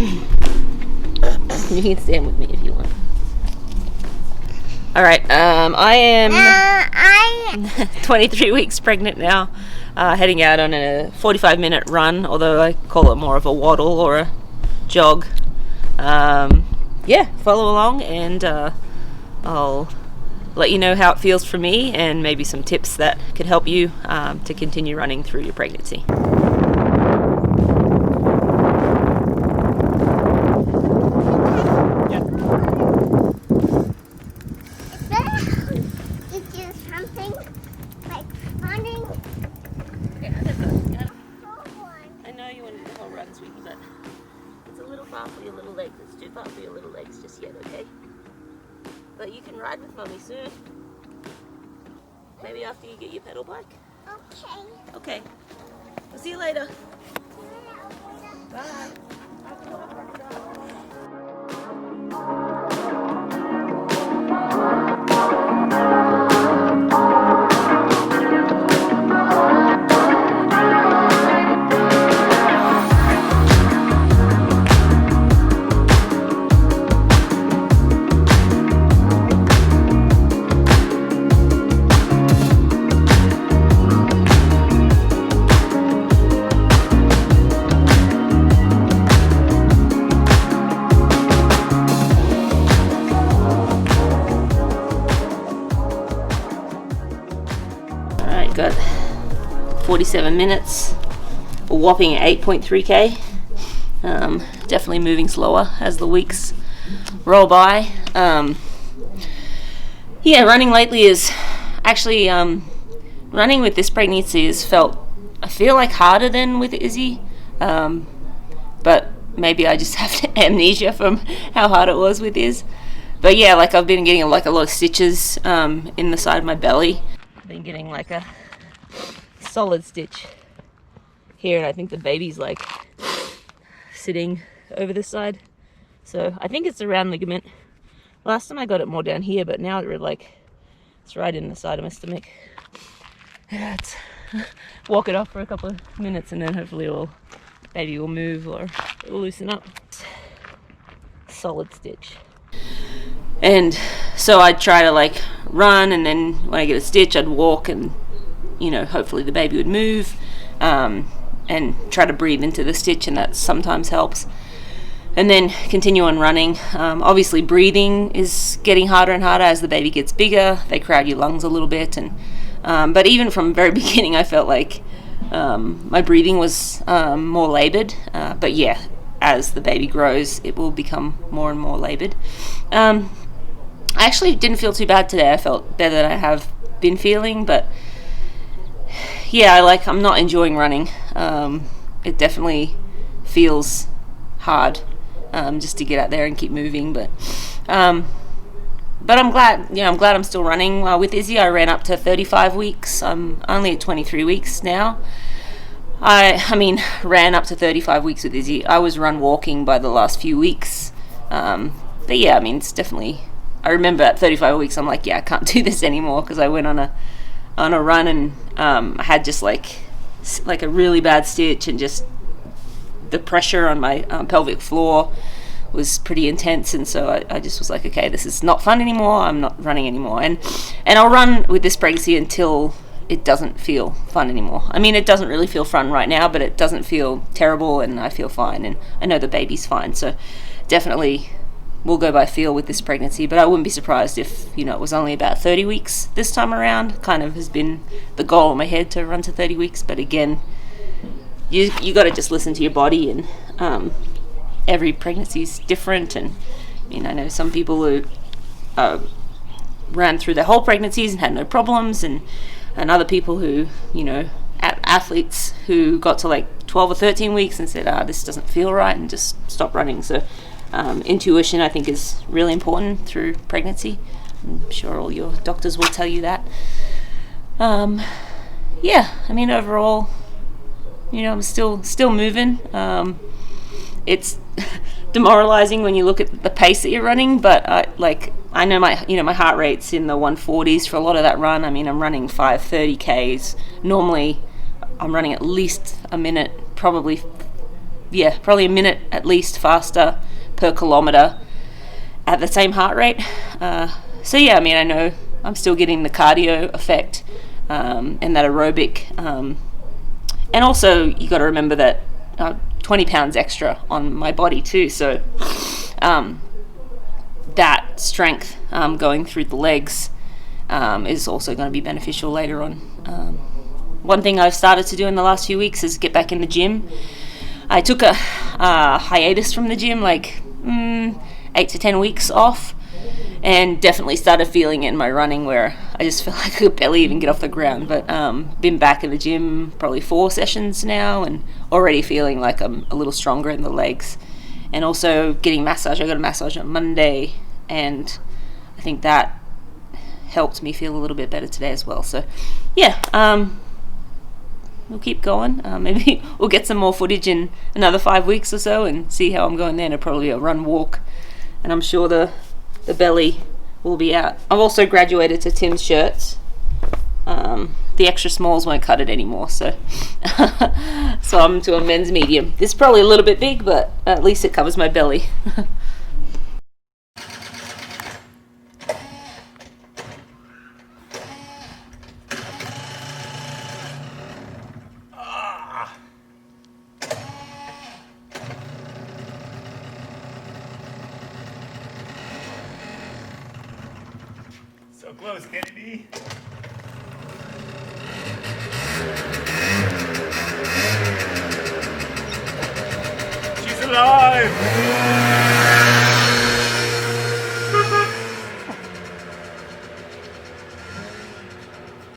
You can stand with me if you want. Alright, I am 23 weeks pregnant now, heading out on a 45-minute run, although I call it more of a waddle or a jog. Follow along and I'll let you know how it feels for me and maybe some tips that could help you to continue running through your pregnancy. I know you wanted the whole run, sweetie, but it's a little far for your little legs. It's too far for your little legs just yet, okay? But you can ride with Mummy soon. Maybe after you get your pedal bike. Okay. Okay. I'll see you later. Bye. Got 47 minutes, a whopping 8.3k. Definitely moving slower as the weeks roll by. Running lately is actually running with this pregnancy I feel like harder than with Izzy, but maybe I just have amnesia from how hard it was with Iz. But yeah, like I've been getting a lot of stitches in the side of my belly. I've been getting like a solid stitch here, and I think the baby's like sitting over this side, so I think it's a round ligament. Last time I got it more down here, but now it's right in the side of my stomach. Let's walk it off for a couple of minutes and then hopefully baby will move or it will loosen up. Solid stitch. And so I'd try to run, and then when I get a stitch I'd walk, and hopefully the baby would move, and try to breathe into the stitch, and that sometimes helps. And then continue on running. Obviously breathing is getting harder and harder as the baby gets bigger. They crowd your lungs a little bit, and but even from the very beginning I felt like my breathing was more laboured, but yeah, as the baby grows it will become more and more laboured. I actually didn't feel too bad today. I felt better than I have been feeling, but yeah, I'm not enjoying running. It definitely feels hard just to get out there and keep moving, but I'm glad. I'm glad I'm still running. With Izzy, I ran up to 35 weeks. I'm only at 23 weeks now. I mean, ran up to 35 weeks with Izzy. I was walking by the last few weeks. But yeah, I mean, it's definitely. I remember at 35 weeks, I'm like, yeah, I can't do this anymore, because I went on a run, and I had just like a really bad stitch, and just the pressure on my pelvic floor was pretty intense, and so I just was like, okay, this is not fun anymore. I'm not running anymore, and I'll run with this pregnancy until it doesn't feel fun anymore. I mean, it doesn't really feel fun right now, but it doesn't feel terrible, and I feel fine, and I know the baby's fine, so definitely we'll go by feel with this pregnancy. But I wouldn't be surprised if it was only about 30 weeks this time around. Kind of has been the goal in my head to run to 30 weeks, but again, you got to just listen to your body, and every pregnancy is different. And I know some people who ran through their whole pregnancies and had no problems, and other people who athletes who got to 12 or 13 weeks and said, this doesn't feel right, and just stopped running. So intuition, I think, is really important through pregnancy. I'm sure all your doctors will tell you that. Overall, I'm still moving. It's demoralizing when you look at the pace that you're running, but I know my heart rate's in the 140s for a lot of that run. I mean, I'm running 5:30 Ks. Normally I'm running at least a minute, probably probably a minute at least faster per kilometre at the same heart rate. So yeah, I mean, I know I'm still getting the cardio effect and that aerobic. And also, you got to remember that 20 pounds extra on my body too. So that strength going through the legs is also going to be beneficial later on. One thing I've started to do in the last few weeks is get back in the gym. I took a hiatus from the gym, like 8 to 10 weeks off, and definitely started feeling it in my running where I just felt like I could barely even get off the ground. But been back in the gym probably 4 sessions now and already feeling like I'm a little stronger in the legs. And also getting massage. I got a massage on Monday, and I think that helped me feel a little bit better today as well. So yeah, we'll keep going. Maybe we'll get some more footage in another 5 weeks or so and see how I'm going then. It'll probably a run walk, and I'm sure the belly will be out. I've also graduated to Tim's shirts. The extra smalls won't cut it anymore, so so I'm to a men's medium. This is probably a little bit big, but at least it covers my belly. So close, Kennedy. She's alive!